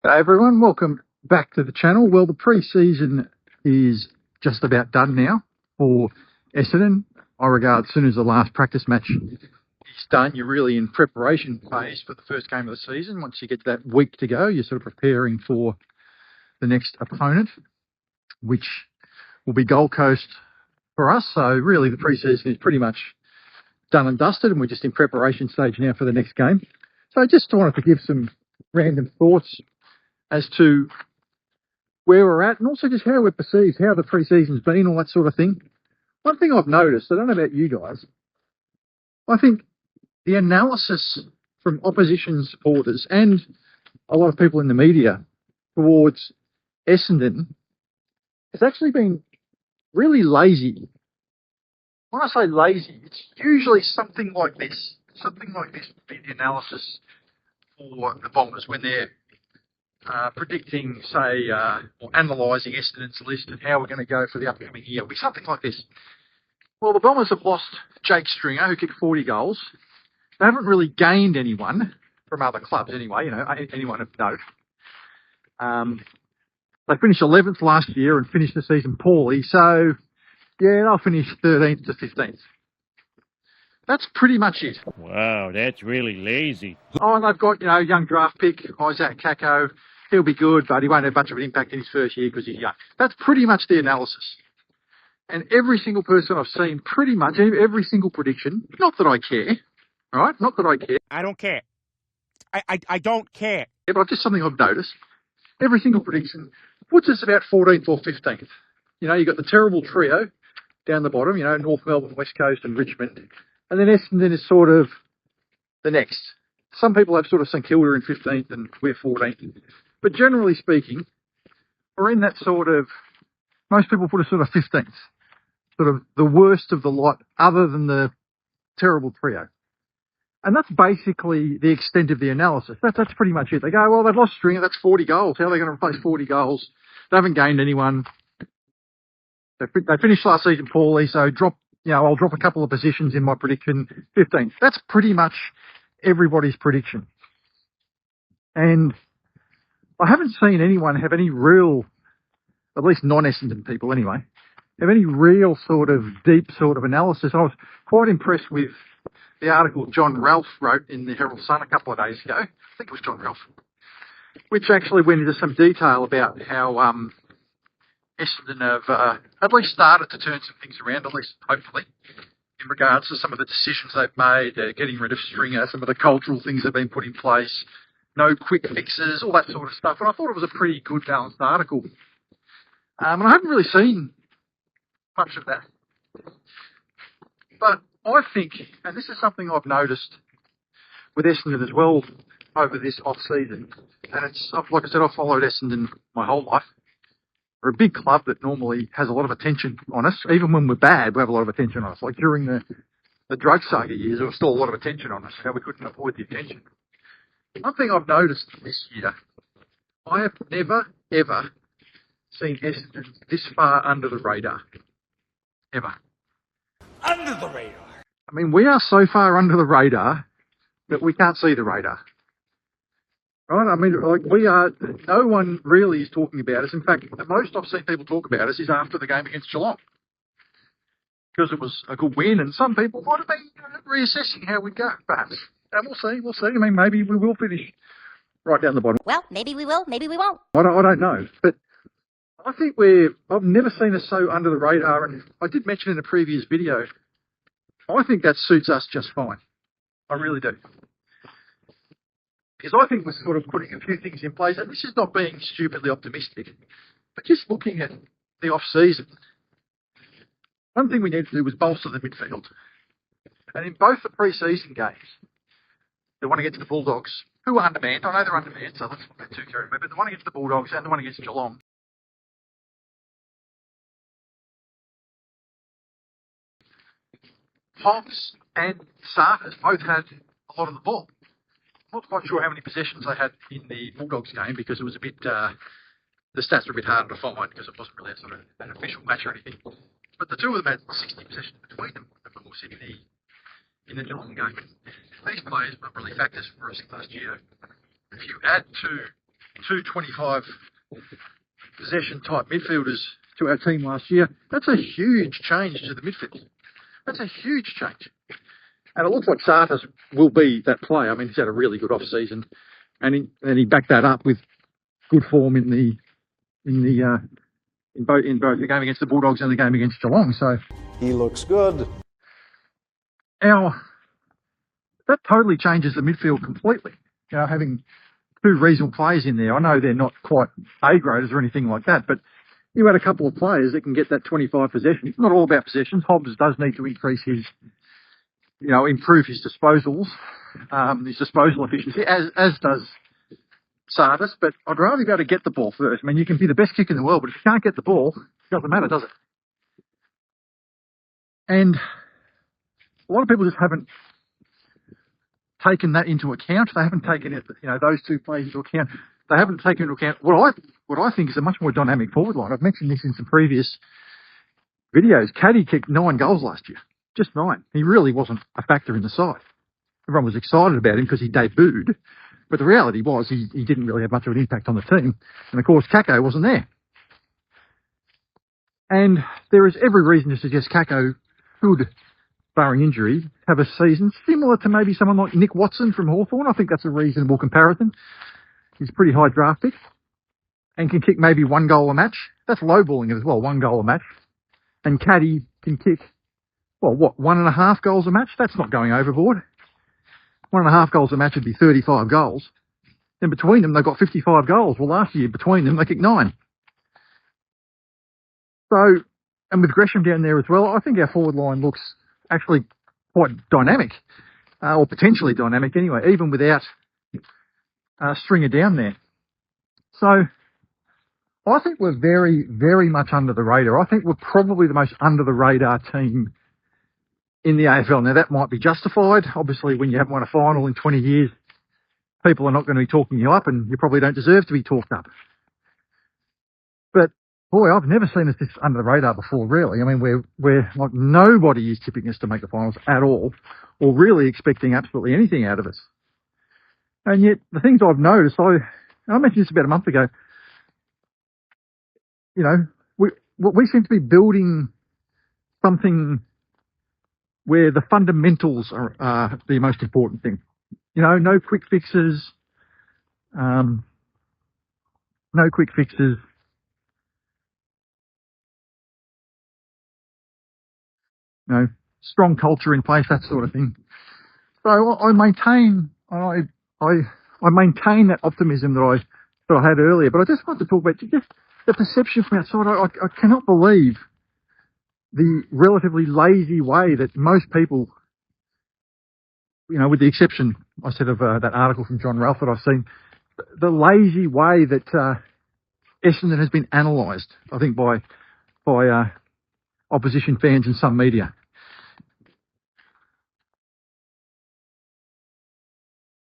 Hey everyone, welcome back to the channel. Well, the pre-season is just about done now for Essendon. I regard as soon as the last practice match is done, you're really in preparation phase for the first game of the season. Once you get to that week to go, you're sort of preparing for the next opponent, which will be Gold Coast for us. So really the pre-season is pretty much done and dusted, and we're just in preparation stage now for the next game. So I just wanted to give some random thoughts as to where we're at and also just how we're perceived, how the pre-season's been, all that sort of thing. One thing I've noticed, I don't know about you guys, I think the analysis from opposition supporters and a lot of people in the media towards Essendon has actually been really lazy. When I say lazy, it's usually something like this. Something like this would be the analysis for the Bombers when they're predicting, say, or analysing Essendon's list and how we're going to go for the upcoming year. It'll be something like this. Well, the Bombers have lost Jake Stringer, who kicked 40 goals. They haven't really gained anyone from other clubs anyway, anyone of note. They finished 11th last year and finished the season poorly, so, yeah, they'll finish 13th to 15th. That's pretty much it. Wow, that's really lazy. Oh, and they've got, young draft pick, Isaac Kako. He'll be good, but he won't have much of an impact in his first year because he's young. That's pretty much the analysis. And every single person I've seen, pretty much, every single prediction, not that I care, all right? Not that I care. I don't care. I don't care. Yeah, but just something I've noticed. Every single prediction puts us about 14th or 15th. You've got the terrible trio down the bottom, North Melbourne, West Coast and Richmond. And then Essendon is sort of the next. Some people have sort of St Kilda in 15th and we're 14th. But generally speaking, we're in that sort of, most people put us sort of 15th. Sort of the worst of the lot other than the terrible trio. And that's basically the extent of the analysis. That's pretty much it. They go, well, they've lost Stringer, that's 40 goals. How are they going to replace 40 goals? They haven't gained anyone. They finished last season poorly, so I'll drop a couple of positions in my prediction, 15th. That's pretty much everybody's prediction. And I haven't seen anyone have any real, at least non-Essendon people anyway, have any real sort of deep sort of analysis. I was quite impressed with the article John Ralph wrote in the Herald Sun a couple of days ago. I think it was John Ralph, which actually went into some detail about how Essendon have at least started to turn some things around, at least hopefully, in regards to some of the decisions they've made, getting rid of Stringer, some of the cultural things that have been put in place, no quick fixes, all that sort of stuff. And I thought it was a pretty good balanced article. And I haven't really seen much of that. But I think, and this is something I've noticed with Essendon as well over this off-season, and it's, like I said, I've followed Essendon my whole life. We're a big club that normally has a lot of attention on us. Even when we're bad, we have a lot of attention on us. Like during the drug saga years, there was still a lot of attention on us. How we couldn't avoid the attention. One thing I've noticed this year, I have never, ever seen Essendon this far under the radar. Ever. Under the radar. I mean, we are so far under the radar that we can't see the radar. Right? I mean, no one really is talking about us. In fact, the most I've seen people talk about us is after the game against Geelong. Because it was a good win, and some people might have been reassessing how we'd go, perhaps. And we'll see. I mean, maybe we will finish right down the bottom. Well, maybe we will, maybe we won't. I don't know. But I think I've never seen us so under the radar, and I did mention in a previous video, I think that suits us just fine. I really do. Because I think we're sort of putting a few things in place, and this is not being stupidly optimistic, but just looking at the off-season. One thing we need to do was bolster the midfield. And in both the pre-season games, the one against the Bulldogs, who are undermanned, I know they're undermanned, so let's not get too carried away, but the one against the Bulldogs and the one against Geelong, Hobbs and Sarters both had a lot of the ball. I'm not quite sure how many possessions they had in the Bulldogs game because it was a bit, the stats were a bit harder to find because it wasn't really a sort of an official match or anything. But the two of them had 60 possessions between them, of course, in the Geelong game. These players were really factors for us last year. If you add to two 25 possession type midfielders to our team last year. That's a huge change to the midfield. That's a huge change. And it looks like Sartas will be that player. I mean, he's had a really good off-season, and he backed that up with good form in both the game against the Bulldogs and the game against Geelong. So he looks good. That totally changes the midfield completely. You know, having two reasonable players in there. I know they're not quite A-graders or anything like that, but you had a couple of players that can get that 25 possessions. It's not all about possessions. Hobbs does need to increase his, improve his disposals, his disposal efficiency, as does Sartas, but I'd rather be able to get the ball first. I mean, you can be the best kicker in the world, but if you can't get the ball, it doesn't matter, does it? And a lot of people just haven't taken that into account. They haven't taken it, those two players into account. They haven't taken into account what I think is a much more dynamic forward line. I've mentioned this in some previous videos. Caddy kicked 9 goals last year, just 9. He really wasn't a factor in the side. Everyone was excited about him because he debuted, but the reality was he didn't really have much of an impact on the team. And of course, Kako wasn't there. And there is every reason to suggest Kako could, barring injury, have a season similar to maybe someone like Nick Watson from Hawthorn. I think that's a reasonable comparison. He's a pretty high draft pick and can kick maybe 1 goal a match. That's lowballing it as well, 1 goal a match. And Caddy can kick, 1.5 goals a match? That's not going overboard. 1.5 goals a match would be 35 goals. Then between them, they've got 55 goals. Well, last year, between them, they kicked 9. So, and with Gresham down there as well, I think our forward line looks actually quite dynamic, or potentially dynamic anyway, even without Stringer down there. So, I think we're very, very much under the radar. I think we're probably the most under the radar team in the AFL. Now, that might be justified. Obviously, when you haven't won a final in 20 years, people are not going to be talking you up, and you probably don't deserve to be talked up. But boy, I've never seen us this under the radar before, really. I mean, we're like, nobody is tipping us to make the finals at all, or really expecting absolutely anything out of us. And yet, the things I've noticed, I mentioned this about a month ago, we seem to be building something where the fundamentals are the most important thing. No quick fixes, strong culture in place, that sort of thing. So I maintain that optimism that I had earlier, but I just wanted to talk about just the perception from outside. I cannot believe the relatively lazy way that most people, with the exception, I said, of that article from John Ralph that I've seen, the lazy way that Essendon has been analysed, I think, by opposition fans and some media.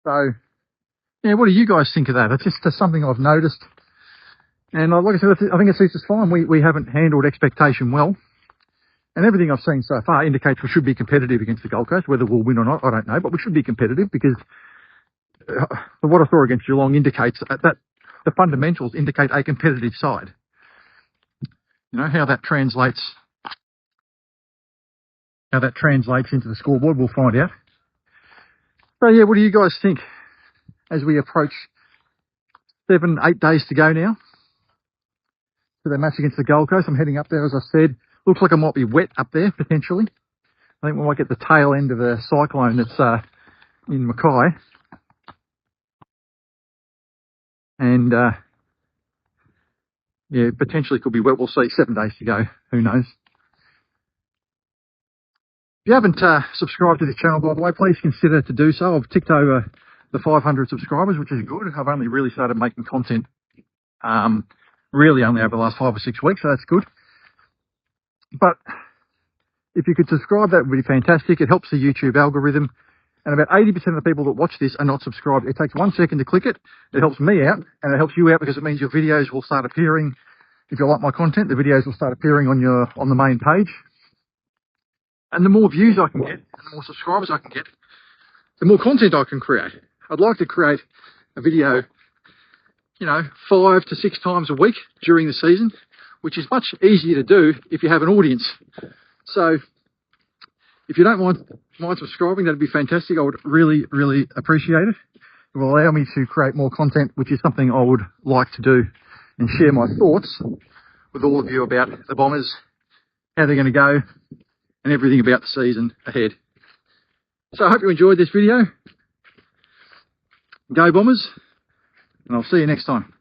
So, yeah, what do you guys think of that? It's just something I've noticed. And like I said, I think it suits us fine. We haven't handled expectation well. And everything I've seen so far indicates we should be competitive against the Gold Coast. Whether we'll win or not, I don't know. But we should be competitive because what I saw against Geelong indicates that the fundamentals indicate a competitive side. How that translates into the scoreboard, we'll find out. So, yeah, what do you guys think as we approach 7-8 days to go now to the match against the Gold Coast? I'm heading up there, as I said. Looks like it might be wet up there, potentially. I think we might get the tail end of a cyclone that's in Mackay. And, potentially could be wet. We'll see. 7 days to go. Who knows? If you haven't subscribed to this channel, by the way, please consider to do so. I've ticked over the 500 subscribers, which is good. I've only really started making content really only over the last 5 or 6 weeks, so that's good. But if you could subscribe, that would be fantastic. It helps the YouTube algorithm. And about 80% of the people that watch this are not subscribed. It takes 1 second to click it. It helps me out, and it helps you out because it means your videos will start appearing. If you like my content, the videos will start appearing on the main page. And the more views I can get, and the more subscribers I can get, the more content I can create. I'd like to create a video you know, 5 to 6 times a week during the season, which is much easier to do if you have an audience. So if you don't mind subscribing, that'd be fantastic. I would really, really appreciate it. It will allow me to create more content, which is something I would like to do, and share my thoughts with all of you about the Bombers, how they're going to go, and everything about the season ahead. So I hope you enjoyed this video. Go Bombers, and I'll see you next time.